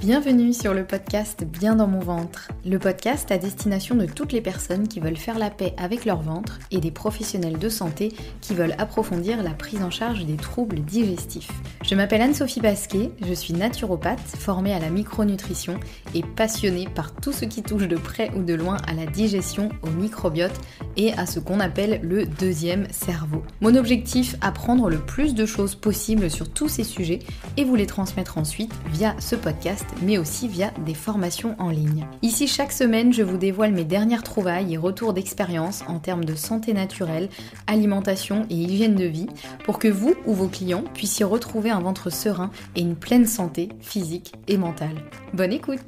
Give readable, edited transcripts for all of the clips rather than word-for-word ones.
Bienvenue sur le podcast Bien dans mon ventre, le podcast à destination de toutes les personnes qui veulent faire la paix avec leur ventre et des professionnels de santé qui veulent approfondir la prise en charge des troubles digestifs. Je m'appelle Anne-Sophie Basquet, je suis naturopathe, formée à la micronutrition et passionnée par tout ce qui touche de près ou de loin à la digestion, au microbiote et à ce qu'on appelle le deuxième cerveau. Mon objectif, apprendre le plus de choses possibles sur tous ces sujets et vous les transmettre ensuite via ce podcast, mais aussi via des formations en ligne. Ici, chaque semaine, je vous dévoile mes dernières trouvailles et retours d'expérience en termes de santé naturelle, alimentation et hygiène de vie, pour que vous ou vos clients puissiez retrouver un ventre serein et une pleine santé physique et mentale. Bonne écoute!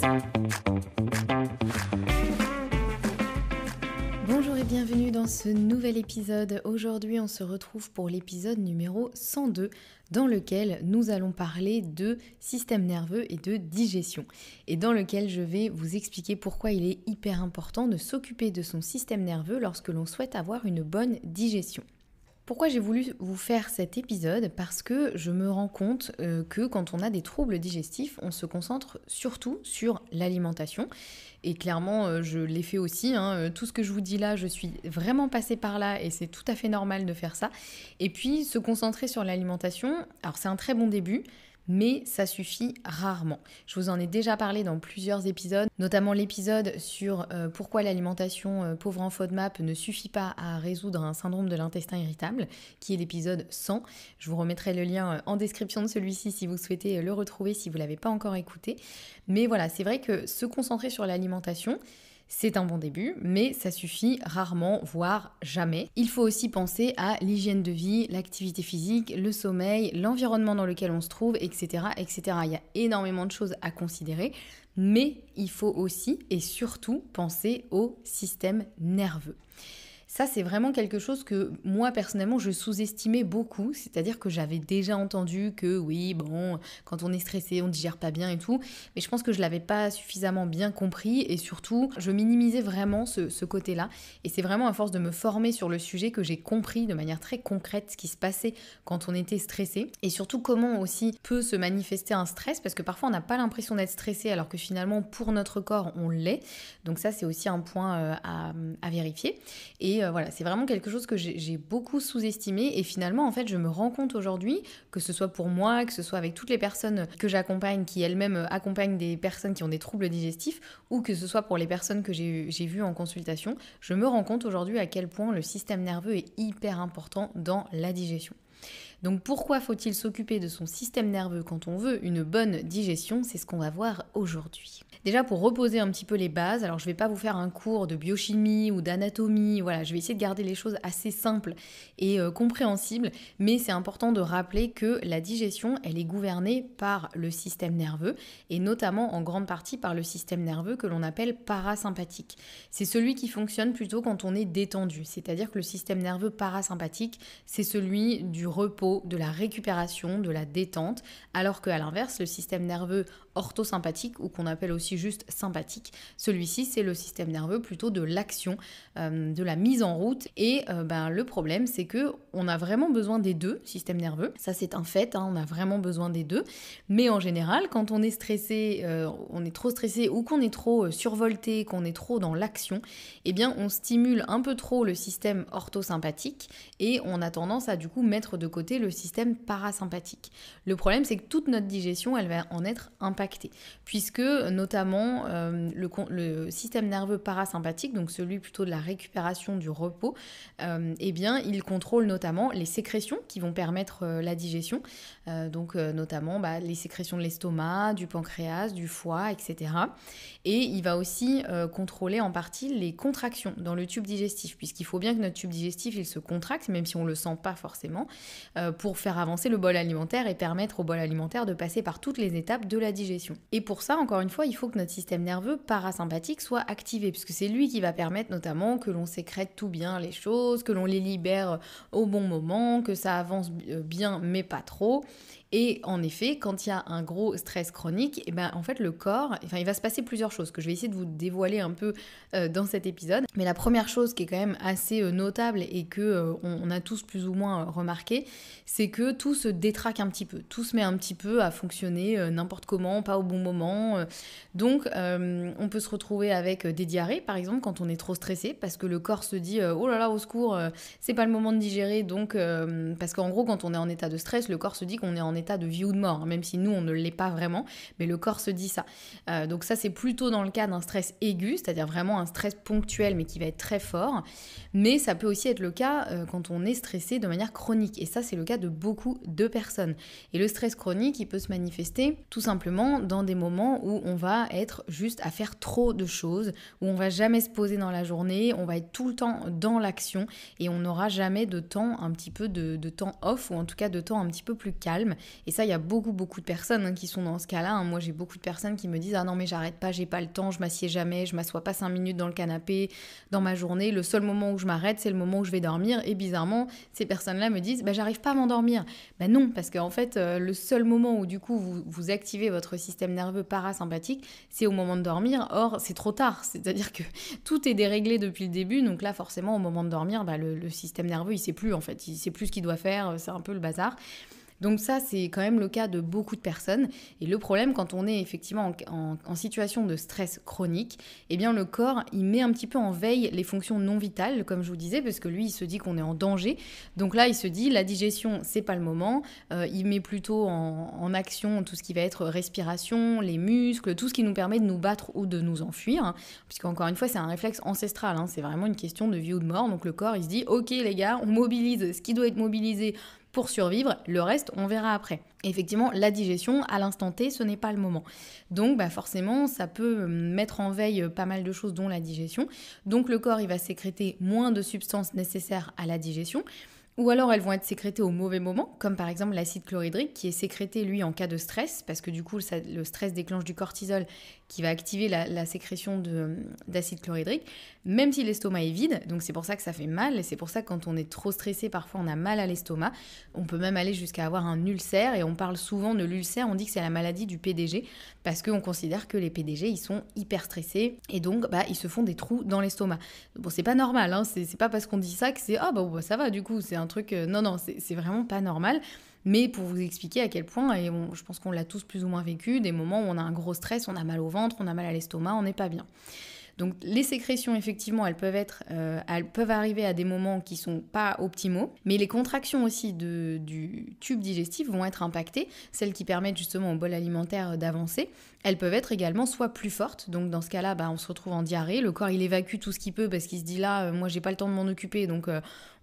Bonjour et bienvenue dans ce nouvel épisode. Aujourd'hui, on se retrouve pour l'épisode numéro 102 dans lequel nous allons parler de système nerveux et de digestion et dans lequel je vais vous expliquer pourquoi il est hyper important de s'occuper de son système nerveux lorsque l'on souhaite avoir une bonne digestion. Pourquoi j'ai voulu vous faire cet épisode ? Parce que je me rends compte que quand on a des troubles digestifs, on se concentre surtout sur l'alimentation. Et clairement, je l'ai fait aussi. Tout ce que je vous dis là, je suis vraiment passée par là et c'est tout à fait normal de faire ça. Et puis, se concentrer sur l'alimentation, alors c'est un très bon début, mais ça suffit rarement. Je vous en ai déjà parlé dans plusieurs épisodes, notamment l'épisode sur pourquoi l'alimentation pauvre en FODMAP ne suffit pas à résoudre un syndrome de l'intestin irritable, qui est l'épisode 100. Je vous remettrai le lien en description de celui-ci si vous souhaitez le retrouver, si vous ne l'avez pas encore écouté. Mais voilà, c'est vrai que se concentrer sur l'alimentation, c'est un bon début, mais ça suffit rarement, voire jamais. Il faut aussi penser à l'hygiène de vie, l'activité physique, le sommeil, l'environnement dans lequel on se trouve, etc., etc. Il y a énormément de choses à considérer, mais il faut aussi et surtout penser au système nerveux. Ça, c'est vraiment quelque chose que moi, personnellement, je sous-estimais beaucoup. C'est-à-dire que j'avais déjà entendu que oui, bon, quand on est stressé, on digère pas bien et tout. Mais je pense que je l'avais pas suffisamment bien compris et surtout, je minimisais vraiment ce côté-là. Et c'est vraiment à force de me former sur le sujet que j'ai compris de manière très concrète ce qui se passait quand on était stressé. Et surtout, comment aussi peut se manifester un stress. Parce que parfois, on n'a pas l'impression d'être stressé alors que finalement, pour notre corps, on l'est. Donc ça, c'est aussi un point à vérifier. Et voilà, c'est vraiment quelque chose que j'ai beaucoup sous-estimé et finalement, en fait, je me rends compte aujourd'hui, que ce soit pour moi, que ce soit avec toutes les personnes que j'accompagne, qui elles-mêmes accompagnent des personnes qui ont des troubles digestifs, ou que ce soit pour les personnes que j'ai vues en consultation, je me rends compte aujourd'hui à quel point le système nerveux est hyper important dans la digestion. Donc pourquoi faut-il s'occuper de son système nerveux quand on veut une bonne digestion ? C'est ce qu'on va voir aujourd'hui. Déjà pour reposer un petit peu les bases, alors je ne vais pas vous faire un cours de biochimie ou d'anatomie, voilà, je vais essayer de garder les choses assez simples et compréhensibles, mais c'est important de rappeler que la digestion, elle est gouvernée par le système nerveux et notamment en grande partie par le système nerveux que l'on appelle parasympathique. C'est celui qui fonctionne plutôt quand on est détendu, c'est-à-dire que le système nerveux parasympathique, c'est celui du repos, de la récupération, de la détente, alors qu'à l'inverse, le système nerveux orthosympathique ou qu'on appelle aussi juste sympathique, celui-ci c'est le système nerveux plutôt de l'action, de la mise en route et le problème c'est que on a vraiment besoin des deux systèmes nerveux, ça c'est un fait, on a vraiment besoin des deux, mais en général quand on est stressé, on est trop stressé ou qu'on est trop survolté, qu'on est trop dans l'action, eh bien on stimule un peu trop le système orthosympathique et on a tendance à du coup mettre de côté le système parasympathique. Le problème c'est que toute notre digestion elle va en être impactée puisque notamment le système nerveux parasympathique, donc celui plutôt de la récupération du repos, eh bien il contrôle notamment les sécrétions qui vont permettre la digestion, notamment les sécrétions de l'estomac, du pancréas, du foie, etc. Et il va aussi contrôler en partie les contractions dans le tube digestif, puisqu'il faut bien que notre tube digestif il se contracte, même si on ne le sent pas forcément, pour faire avancer le bol alimentaire et permettre au bol alimentaire de passer par toutes les étapes de la digestion. digestion. Et pour ça, encore une fois, il faut que notre système nerveux parasympathique soit activé, puisque c'est lui qui va permettre notamment que l'on sécrète tout bien les choses, que l'on les libère au bon moment, que ça avance bien mais pas trop. Et en effet, quand il y a un gros stress chronique, et ben en fait le corps, il va se passer plusieurs choses que je vais essayer de vous dévoiler un peu dans cet épisode. Mais la première chose qui est quand même assez notable et que on a tous plus ou moins remarqué, c'est que tout se détraque un petit peu, tout se met un petit peu à fonctionner n'importe comment, pas au bon moment. Donc on peut se retrouver avec des diarrhées par exemple quand on est trop stressé parce que le corps se dit oh là là au secours, c'est pas le moment de digérer. Donc parce qu'en gros quand on est en état de stress, le corps se dit qu'on est en état de vie ou de mort, même si nous on ne l'est pas vraiment, mais le corps se dit ça. Donc ça c'est plutôt dans le cas d'un stress aigu, c'est-à-dire vraiment un stress ponctuel mais qui va être très fort, mais ça peut aussi être le cas quand on est stressé de manière chronique, et ça c'est le cas de beaucoup de personnes. Et le stress chronique il peut se manifester tout simplement dans des moments où on va être juste à faire trop de choses, où on va jamais se poser dans la journée, on va être tout le temps dans l'action et on n'aura jamais de temps un petit peu de temps off, ou en tout cas de temps un petit peu plus calme. Et ça, il y a beaucoup de personnes qui sont dans ce cas-là. Moi, j'ai beaucoup de personnes qui me disent « Ah non, mais j'arrête pas, j'ai pas le temps, je m'assieds jamais, je m'assois pas 5 minutes dans le canapé, dans ma journée. Le seul moment où je m'arrête, c'est le moment où je vais dormir. » Et bizarrement, ces personnes-là me disent « J'arrive pas à m'endormir. » Non, parce qu'en fait, le seul moment où du coup, vous activez votre système nerveux parasympathique, c'est au moment de dormir. Or, c'est trop tard. C'est-à-dire que tout est déréglé depuis le début. Donc là, forcément, au moment de dormir, le système nerveux, il sait plus en fait. Il sait plus ce qu'il doit faire. C'est un peu le bazar. Donc ça, c'est quand même le cas de beaucoup de personnes. Et le problème, quand on est effectivement en situation de stress chronique, eh bien le corps, il met un petit peu en veille les fonctions non vitales, comme je vous disais, parce que lui, il se dit qu'on est en danger. Donc là, il se dit, la digestion, c'est pas le moment. Il met plutôt en action tout ce qui va être respiration, les muscles, tout ce qui nous permet de nous battre ou de nous enfuir. Hein, puisqu'encore une fois, c'est un réflexe ancestral. Hein, c'est vraiment une question de vie ou de mort. Donc le corps, il se dit, ok les gars, on mobilise ce qui doit être mobilisé pour survivre, le reste, on verra après. Et effectivement, la digestion, à l'instant T, ce n'est pas le moment. Donc forcément, ça peut mettre en veille pas mal de choses, dont la digestion. Donc le corps, il va sécréter moins de substances nécessaires à la digestion. Ou alors elles vont être sécrétées au mauvais moment, comme par exemple l'acide chlorhydrique qui est sécrété lui en cas de stress, parce que du coup le stress déclenche du cortisol qui va activer la sécrétion d'acide chlorhydrique, même si l'estomac est vide, donc c'est pour ça que ça fait mal, et c'est pour ça que quand on est trop stressé, parfois on a mal à l'estomac, on peut même aller jusqu'à avoir un ulcère, et on parle souvent de l'ulcère, on dit que c'est la maladie du PDG, parce qu'on considère que les PDG ils sont hyper stressés, et donc ils se font des trous dans l'estomac. Bon c'est pas normal, hein, c'est pas parce qu'on dit ça que c'est ça va du coup, c'est un truc, non, c'est vraiment pas normal. Mais pour vous expliquer à quel point, et je pense qu'on l'a tous plus ou moins vécu, des moments où on a un gros stress, on a mal au ventre, on a mal à l'estomac, on n'est pas bien. Donc les sécrétions, effectivement, elles peuvent arriver à des moments qui sont pas optimaux, mais les contractions aussi du tube digestif vont être impactées, celles qui permettent justement au bol alimentaire d'avancer. Elles peuvent être également soit plus fortes, donc dans ce cas-là, on se retrouve en diarrhée, le corps il évacue tout ce qu'il peut parce qu'il se dit là, moi j'ai pas le temps de m'en occuper, donc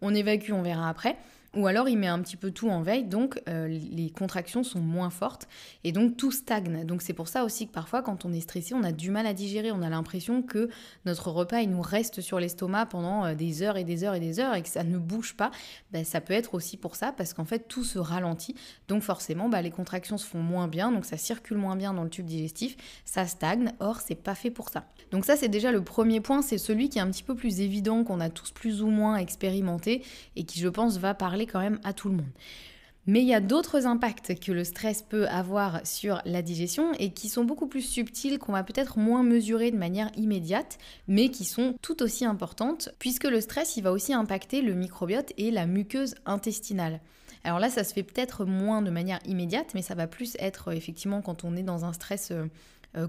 on évacue, on verra après. Ou alors il met un petit peu tout en veille, donc les contractions sont moins fortes et donc tout stagne. Donc c'est pour ça aussi que parfois quand on est stressé, on a du mal à digérer, on a l'impression que notre repas il nous reste sur l'estomac pendant des heures et des heures et des heures et que ça ne bouge pas. Ça peut être aussi pour ça parce qu'en fait tout se ralentit, donc forcément les contractions se font moins bien, donc ça circule moins bien dans le tube digestif, ça stagne, or c'est pas fait pour ça. Donc ça c'est déjà le premier point, c'est celui qui est un petit peu plus évident, qu'on a tous plus ou moins expérimenté et qui je pense va parler quand même à tout le monde. Mais il y a d'autres impacts que le stress peut avoir sur la digestion et qui sont beaucoup plus subtils, qu'on va peut-être moins mesurer de manière immédiate, mais qui sont tout aussi importantes, puisque le stress, il va aussi impacter le microbiote et la muqueuse intestinale. Alors là, ça se fait peut-être moins de manière immédiate, mais ça va plus être effectivement quand on est dans un stress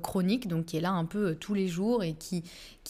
chronique, donc qui est là un peu tous les jours et qui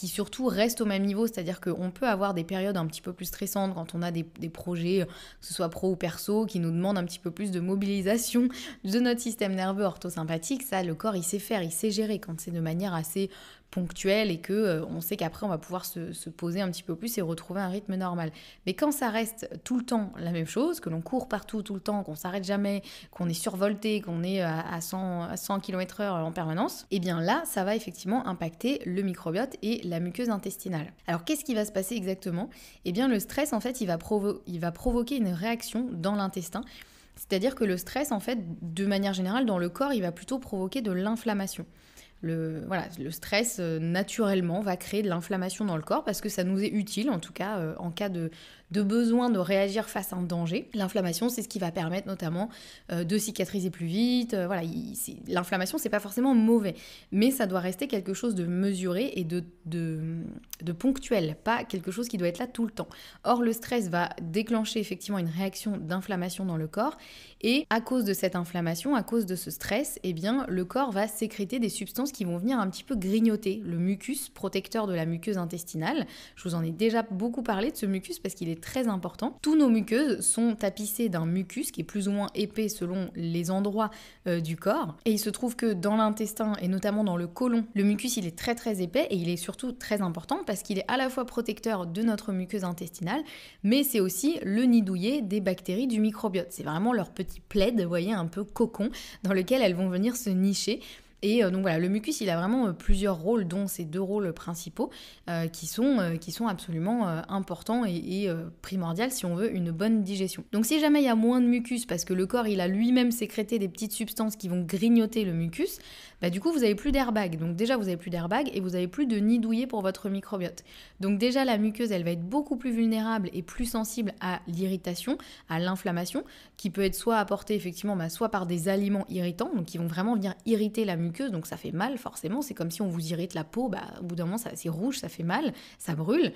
surtout reste au même niveau, c'est-à-dire qu'on peut avoir des périodes un petit peu plus stressantes quand on a des projets, que ce soit pro ou perso, qui nous demandent un petit peu plus de mobilisation de notre système nerveux orthosympathique. Ça, le corps, il sait faire, il sait gérer quand c'est de manière assez ponctuelle et que on sait qu'après on va pouvoir se poser un petit peu plus et retrouver un rythme normal. Mais quand ça reste tout le temps la même chose, que l'on court partout tout le temps, qu'on s'arrête jamais, qu'on est survolté, qu'on est à 100 km/h en permanence, et bien là ça va effectivement impacter le microbiote et la muqueuse intestinale. Alors qu'est-ce qui va se passer exactement ? Eh bien le stress en fait il va provoquer une réaction dans l'intestin C'est-à-dire que le stress, en fait, de manière générale, dans le corps, il va plutôt provoquer de l'inflammation. Le stress, naturellement, va créer de l'inflammation dans le corps parce que ça nous est utile, en tout cas, en cas de besoin de réagir face à un danger. L'inflammation, c'est ce qui va permettre notamment de cicatriser plus vite. L'inflammation, c'est pas forcément mauvais, mais ça doit rester quelque chose de mesuré et de ponctuel, pas quelque chose qui doit être là tout le temps. Or, le stress va déclencher effectivement une réaction d'inflammation dans le corps, et à cause de cette inflammation, à cause de ce stress, eh bien, le corps va sécréter des substances qui vont venir un petit peu grignoter le mucus protecteur de la muqueuse intestinale. Je vous en ai déjà beaucoup parlé de ce mucus parce qu'il est très important. Tous nos muqueuses sont tapissées d'un mucus qui est plus ou moins épais selon les endroits du corps. Et il se trouve que dans l'intestin et notamment dans le côlon, le mucus il est très très épais et il est surtout très important parce qu'il est à la fois protecteur de notre muqueuse intestinale, mais c'est aussi le nid douillet des bactéries du microbiote. C'est vraiment leur petit plaid, vous voyez, un peu cocon dans lequel elles vont venir se nicher. Et donc voilà, le mucus, il a vraiment plusieurs rôles, dont ces 2 rôles principaux qui sont absolument importants et primordiaux si on veut une bonne digestion. Donc si jamais il y a moins de mucus, parce que le corps, il a lui-même sécrété des petites substances qui vont grignoter le mucus, du coup, vous n'avez plus d'airbag. Donc déjà, vous n'avez plus d'airbag et vous n'avez plus de nid douillet pour votre microbiote. Donc déjà, la muqueuse, elle va être beaucoup plus vulnérable et plus sensible à l'irritation, à l'inflammation, qui peut être soit apportée effectivement, soit par des aliments irritants, donc qui vont vraiment venir irriter la muqueuse, donc ça fait mal forcément. C'est comme si on vous irrite la peau, au bout d'un moment, c'est rouge, ça fait mal, ça brûle.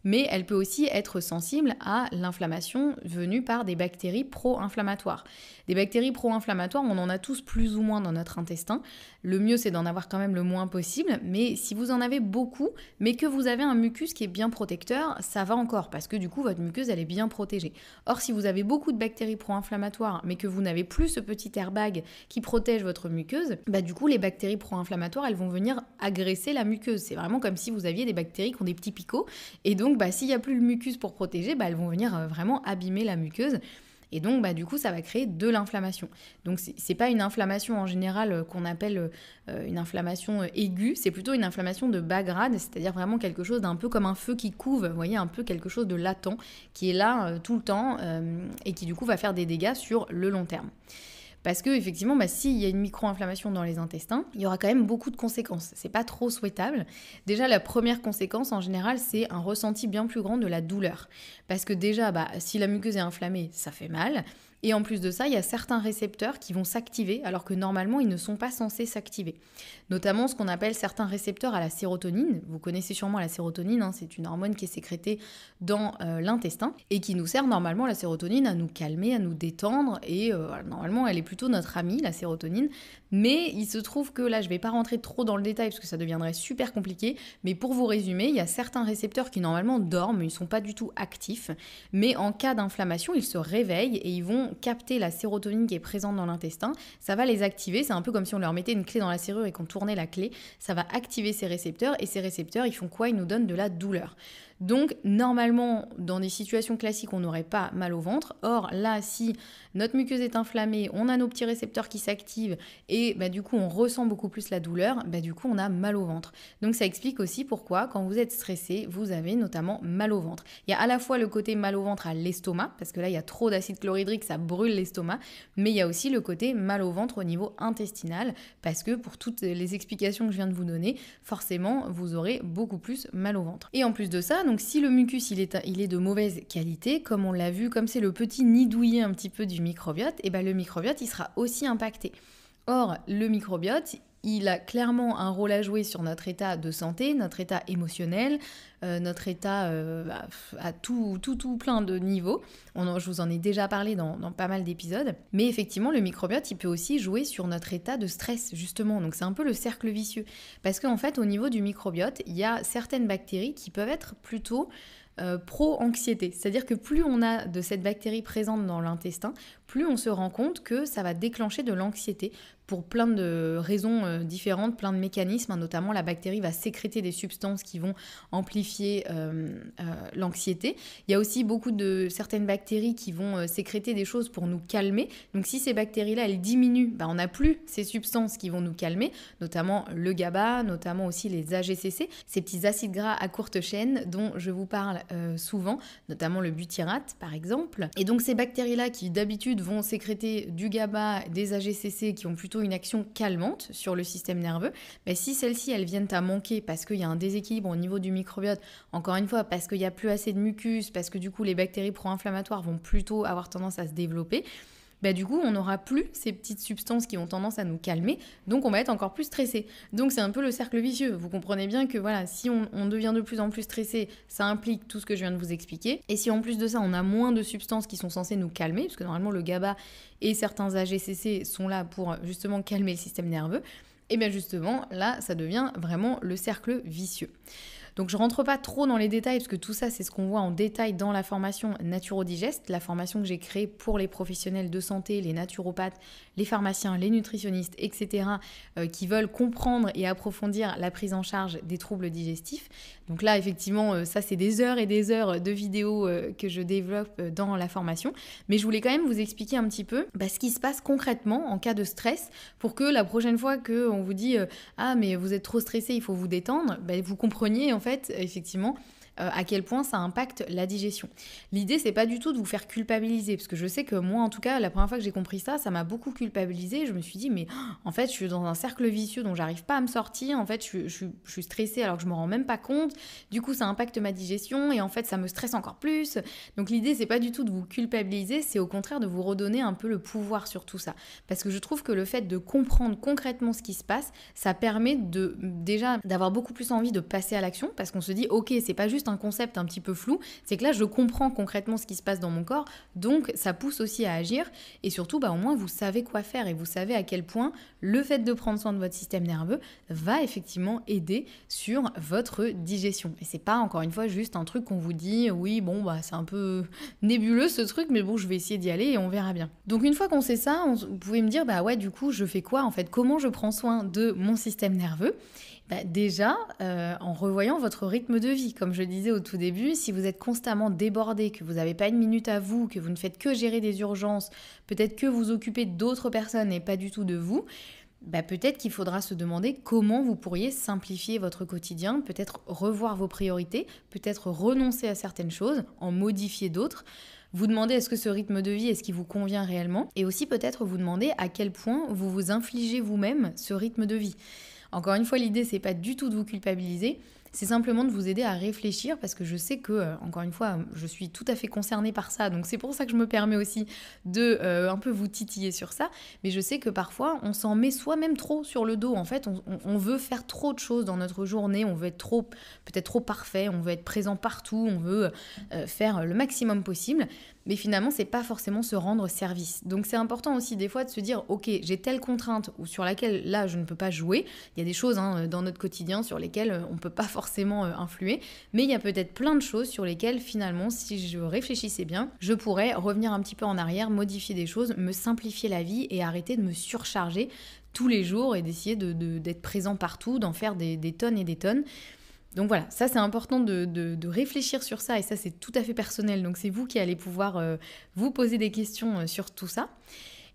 Mais elle peut aussi être sensible à l'inflammation venue par des bactéries pro-inflammatoires. Des bactéries pro-inflammatoires, on en a tous plus ou moins dans notre intestin. Le mieux, c'est d'en avoir quand même le moins possible, mais si vous en avez beaucoup, mais que vous avez un mucus qui est bien protecteur, ça va encore, parce que du coup, votre muqueuse, elle est bien protégée. Or, si vous avez beaucoup de bactéries pro-inflammatoires, mais que vous n'avez plus ce petit airbag qui protège votre muqueuse, du coup, les bactéries pro-inflammatoires, elles vont venir agresser la muqueuse. C'est vraiment comme si vous aviez des bactéries qui ont des petits picots, et donc, s'il n'y a plus le mucus pour protéger, elles vont venir vraiment abîmer la muqueuse. Et donc, du coup, ça va créer de l'inflammation. Donc, c'est pas une inflammation en général qu'on appelle une inflammation aiguë, c'est plutôt une inflammation de bas grade, c'est-à-dire vraiment quelque chose d'un peu comme un feu qui couve, vous voyez, un peu quelque chose de latent, qui est là tout le temps et qui, du coup, va faire des dégâts sur le long terme. Parce que effectivement, s'il y a une micro-inflammation dans les intestins, il y aura quand même beaucoup de conséquences. C'est pas trop souhaitable. Déjà, la première conséquence, en général, c'est un ressenti bien plus grand de la douleur. Parce que déjà, si la muqueuse est inflammée, ça fait mal. Et en plus de ça, il y a certains récepteurs qui vont s'activer alors que normalement, ils ne sont pas censés s'activer. Notamment ce qu'on appelle certains récepteurs à la sérotonine. Vous connaissez sûrement la sérotonine, c'est une hormone qui est sécrétée dans l'intestin et qui nous sert normalement, la sérotonine, à nous calmer, à nous détendre. Et normalement, elle est plutôt notre amie, la sérotonine. Mais il se trouve que là, je ne vais pas rentrer trop dans le détail parce que ça deviendrait super compliqué. Mais pour vous résumer, il y a certains récepteurs qui normalement dorment, ils ne sont pas du tout actifs. Mais en cas d'inflammation, ils se réveillent et ils vont capter la sérotonine qui est présente dans l'intestin. Ça va les activer. C'est un peu comme si on leur mettait une clé dans la serrure et qu'on tournait la clé. Ça va activer ces récepteurs. Et ces récepteurs, ils font quoi? Ils nous donnent de la douleur. Donc, normalement, dans des situations classiques, on n'aurait pas mal au ventre. Or, là, si notre muqueuse est inflammée, on a nos petits récepteurs qui s'activent et du coup, on ressent beaucoup plus la douleur, du coup, on a mal au ventre. Donc, ça explique aussi pourquoi, quand vous êtes stressé, vous avez notamment mal au ventre. Il y a à la fois le côté mal au ventre à l'estomac, parce que là, il y a trop d'acide chlorhydrique, ça brûle l'estomac, mais il y a aussi le côté mal au ventre au niveau intestinal, parce que pour toutes les explications que je viens de vous donner, forcément, vous aurez beaucoup plus mal au ventre. Et en plus de ça, donc si le mucus il est de mauvaise qualité, comme on l'a vu, comme c'est le petit nid douillet un petit peu du microbiote, et le microbiote il sera aussi impacté. Or, le microbiote, il a clairement un rôle à jouer sur notre état de santé, notre état émotionnel, notre état à tout plein de niveaux. Je vous en ai déjà parlé dans pas mal d'épisodes. Mais effectivement, le microbiote, il peut aussi jouer sur notre état de stress, justement. Donc c'est un peu le cercle vicieux. Parce qu'en fait, au niveau du microbiote, il y a certaines bactéries qui peuvent être plutôt pro-anxiété. C'est-à-dire que plus on a de cette bactérie présente dans l'intestin, plus on se rend compte que ça va déclencher de l'anxiété, pour plein de raisons différentes, plein de mécanismes, notamment la bactérie va sécréter des substances qui vont amplifier l'anxiété. Il y a aussi beaucoup de certaines bactéries qui vont sécréter des choses pour nous calmer. Donc si ces bactéries-là, elles diminuent, on n'a plus ces substances qui vont nous calmer, notamment le GABA, notamment aussi les AGCC, ces petits acides gras à courte chaîne dont je vous parle souvent, notamment le butyrate par exemple. Et donc ces bactéries-là qui d'habitude vont sécréter du GABA, des AGCC qui ont plutôt une action calmante sur le système nerveux, si celles-ci elles viennent à manquer parce qu'il y a un déséquilibre au niveau du microbiote, encore une fois parce qu'il n'y a plus assez de mucus, parce que du coup les bactéries pro-inflammatoires vont plutôt avoir tendance à se développer, du coup, on n'aura plus ces petites substances qui ont tendance à nous calmer, donc on va être encore plus stressé. Donc c'est un peu le cercle vicieux. Vous comprenez bien que voilà, si on devient de plus en plus stressé, ça implique tout ce que je viens de vous expliquer. Et si en plus de ça, on a moins de substances qui sont censées nous calmer, parce que normalement le GABA et certains AGCC sont là pour justement calmer le système nerveux, et bien justement, là, ça devient vraiment le cercle vicieux. Donc je rentre pas trop dans les détails parce que tout ça c'est ce qu'on voit en détail dans la formation Naturodigest, la formation que j'ai créée pour les professionnels de santé, les naturopathes, les pharmaciens, les nutritionnistes, etc. Qui veulent comprendre et approfondir la prise en charge des troubles digestifs. Donc là effectivement ça c'est des heures et des heures de vidéos que je développe dans la formation. Mais je voulais quand même vous expliquer un petit peu ce qui se passe concrètement en cas de stress pour que la prochaine fois qu'on vous dit ah mais vous êtes trop stressé, il faut vous détendre, vous compreniez en fait, effectivement, à quel point ça impacte la digestion. L'idée, c'est pas du tout de vous faire culpabiliser, parce que je sais que moi, en tout cas, la première fois que j'ai compris ça, ça m'a beaucoup culpabilisé. Je me suis dit, mais en fait, je suis dans un cercle vicieux dont j'arrive pas à me sortir. En fait, je suis stressée alors que je me rends même pas compte. Du coup, ça impacte ma digestion et en fait, ça me stresse encore plus. Donc l'idée, c'est pas du tout de vous culpabiliser, c'est au contraire de vous redonner un peu le pouvoir sur tout ça. Parce que je trouve que le fait de comprendre concrètement ce qui se passe, ça permet déjà d'avoir beaucoup plus envie de passer à l'action, parce qu'on se dit, ok, c'est pas juste un concept un petit peu flou, c'est que là je comprends concrètement ce qui se passe dans mon corps, donc ça pousse aussi à agir, et surtout au moins vous savez quoi faire et vous savez à quel point le fait de prendre soin de votre système nerveux va effectivement aider sur votre digestion. Et c'est pas encore une fois juste un truc qu'on vous dit, oui c'est un peu nébuleux ce truc, mais bon je vais essayer d'y aller et on verra bien. Donc une fois qu'on sait ça, vous pouvez me dire ouais du coup je fais quoi en fait, comment je prends soin de mon système nerveux? Déjà, en revoyant votre rythme de vie, comme je disais au tout début, si vous êtes constamment débordé, que vous n'avez pas une minute à vous, que vous ne faites que gérer des urgences, peut-être que vous occupez d'autres personnes et pas du tout de vous, peut-être qu'il faudra se demander comment vous pourriez simplifier votre quotidien, peut-être revoir vos priorités, peut-être renoncer à certaines choses, en modifier d'autres. Vous demandez est-ce que ce rythme de vie, est-ce qu'il vous convient réellement? Et aussi peut-être vous demander à quel point vous vous infligez vous-même ce rythme de vie. Encore une fois, l'idée, c'est pas du tout de vous culpabiliser, c'est simplement de vous aider à réfléchir, parce que je sais que, encore une fois, je suis tout à fait concernée par ça, donc c'est pour ça que je me permets aussi de un peu vous titiller sur ça, mais je sais que parfois, on s'en met soi-même trop sur le dos. En fait, on veut faire trop de choses dans notre journée, on veut être peut-être trop parfait, on veut être présent partout, on veut faire le maximum possible, mais finalement, c'est pas forcément se rendre service. Donc c'est important aussi des fois de se dire, ok, j'ai telle contrainte ou sur laquelle là je ne peux pas jouer. Il y a des choses dans notre quotidien sur lesquelles on peut pas forcément influer, mais il y a peut-être plein de choses sur lesquelles finalement, si je réfléchissais bien, je pourrais revenir un petit peu en arrière, modifier des choses, me simplifier la vie et arrêter de me surcharger tous les jours et d'essayer d'être présent partout, d'en faire des tonnes et des tonnes. Donc voilà, ça c'est important de réfléchir sur ça, et ça c'est tout à fait personnel, donc c'est vous qui allez pouvoir vous poser des questions sur tout ça.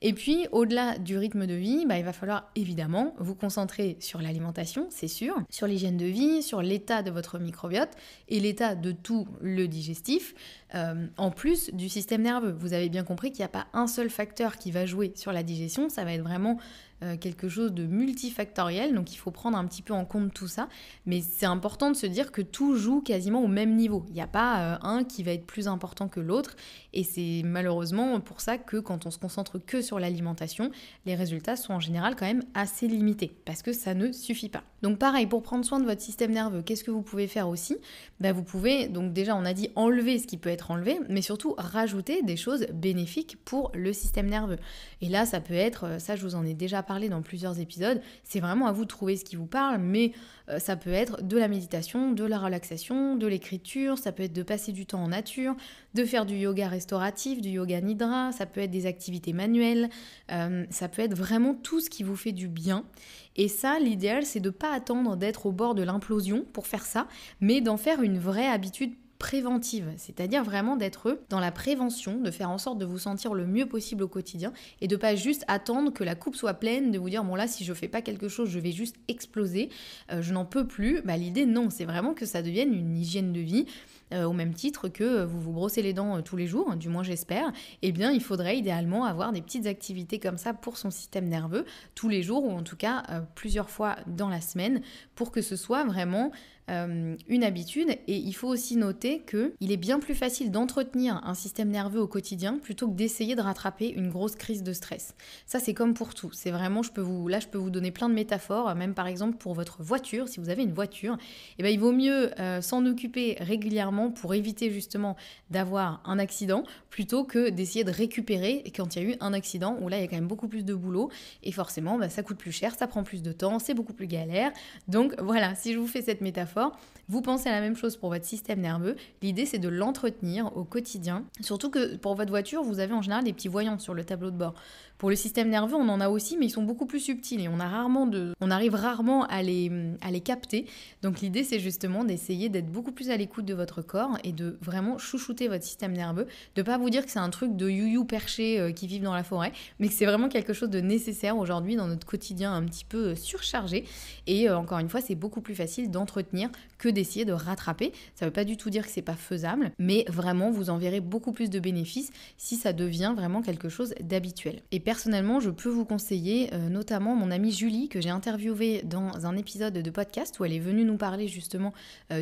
Et puis, au-delà du rythme de vie, il va falloir évidemment vous concentrer sur l'alimentation, c'est sûr, sur l'hygiène de vie, sur l'état de votre microbiote et l'état de tout le digestif, en plus du système nerveux. Vous avez bien compris qu'il n'y a pas un seul facteur qui va jouer sur la digestion, ça va être vraiment quelque chose de multifactoriel, donc il faut prendre un petit peu en compte tout ça, mais c'est important de se dire que tout joue quasiment au même niveau. Il n'y a pas un qui va être plus important que l'autre, et c'est malheureusement pour ça que quand on se concentre que sur l'alimentation, les résultats sont en général quand même assez limités, parce que ça ne suffit pas. Donc pareil, pour prendre soin de votre système nerveux, qu'est-ce que vous pouvez faire aussi ? Vous pouvez, donc déjà on a dit enlever ce qui peut être enlevé, mais surtout rajouter des choses bénéfiques pour le système nerveux. Et là ça peut être, ça je vous en ai déjà parlé dans plusieurs épisodes, c'est vraiment à vous de trouver ce qui vous parle, mais ça peut être de la méditation, de la relaxation, de l'écriture, ça peut être de passer du temps en nature, de faire du yoga restauratif, du yoga nidra, ça peut être des activités manuelles, ça peut être vraiment tout ce qui vous fait du bien. Et ça, l'idéal, c'est de ne pas attendre d'être au bord de l'implosion pour faire ça, mais d'en faire une vraie habitude préventive, c'est-à-dire vraiment d'être dans la prévention, de faire en sorte de vous sentir le mieux possible au quotidien et de pas juste attendre que la coupe soit pleine, de vous dire bon là si je fais pas quelque chose je vais juste exploser, je n'en peux plus. L'idée non, c'est vraiment que ça devienne une hygiène de vie. Au même titre que vous vous brossez les dents tous les jours, du moins j'espère, eh bien il faudrait idéalement avoir des petites activités comme ça pour son système nerveux tous les jours ou en tout cas plusieurs fois dans la semaine pour que ce soit vraiment une habitude. Et il faut aussi noter qu'il est bien plus facile d'entretenir un système nerveux au quotidien plutôt que d'essayer de rattraper une grosse crise de stress. Ça c'est comme pour tout, c'est vraiment, je peux vous donner plein de métaphores, même par exemple pour votre voiture, si vous avez une voiture, il vaut mieux s'en occuper régulièrement pour éviter justement d'avoir un accident plutôt que d'essayer de récupérer quand il y a eu un accident où là il y a quand même beaucoup plus de boulot et forcément ça coûte plus cher, ça prend plus de temps, c'est beaucoup plus galère. Donc voilà, si je vous fais cette métaphore, vous pensez à la même chose pour votre système nerveux. L'idée c'est de l'entretenir au quotidien, surtout que pour votre voiture vous avez en général des petits voyants sur le tableau de bord. Pour le système nerveux, on en a aussi, mais ils sont beaucoup plus subtils et on arrive rarement à les capter. Donc l'idée, c'est justement d'essayer d'être beaucoup plus à l'écoute de votre corps et de vraiment chouchouter votre système nerveux, de pas vous dire que c'est un truc de you-you perché qui vivent dans la forêt, mais que c'est vraiment quelque chose de nécessaire aujourd'hui dans notre quotidien un petit peu surchargé. Et encore une fois, c'est beaucoup plus facile d'entretenir que d'essayer de rattraper. Ça veut pas du tout dire que c'est pas faisable, mais vraiment, vous en verrez beaucoup plus de bénéfices si ça devient vraiment quelque chose d'habituel. Et personnellement, je peux vous conseiller notamment mon amie Julie que j'ai interviewée dans un épisode de podcast où elle est venue nous parler justement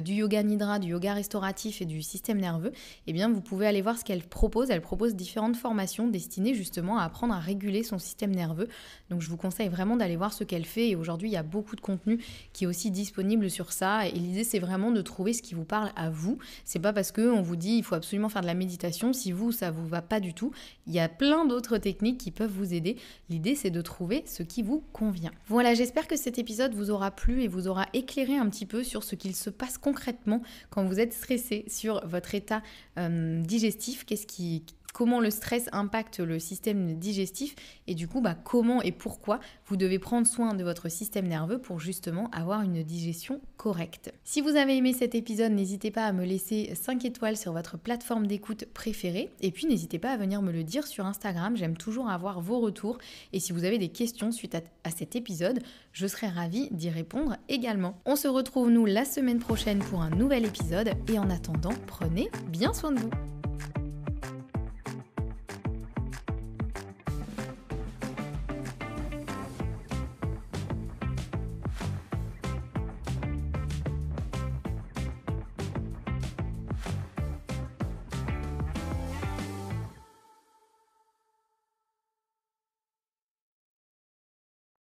du yoga nidra, du yoga restauratif et du système nerveux. Eh bien, vous pouvez aller voir ce qu'elle propose. Elle propose différentes formations destinées justement à apprendre à réguler son système nerveux. Donc, je vous conseille vraiment d'aller voir ce qu'elle fait. Et aujourd'hui, il y a beaucoup de contenu qui est aussi disponible sur ça. Et l'idée, c'est vraiment de trouver ce qui vous parle à vous. C'est pas parce qu'on vous dit il faut absolument faire de la méditation. Si vous, ça vous va pas du tout, il y a plein d'autres techniques qui peuvent vous aider. L'idée, c'est de trouver ce qui vous convient. Voilà, j'espère que cet épisode vous aura plu et vous aura éclairé un petit peu sur ce qu'il se passe concrètement quand vous êtes stressé sur votre état digestif. Comment le stress impacte le système digestif et du coup comment et pourquoi vous devez prendre soin de votre système nerveux pour justement avoir une digestion correcte. Si vous avez aimé cet épisode, n'hésitez pas à me laisser 5 étoiles sur votre plateforme d'écoute préférée et puis n'hésitez pas à venir me le dire sur Instagram, j'aime toujours avoir vos retours et si vous avez des questions suite à cet épisode, je serai ravie d'y répondre également. On se retrouve nous la semaine prochaine pour un nouvel épisode et en attendant, prenez bien soin de vous.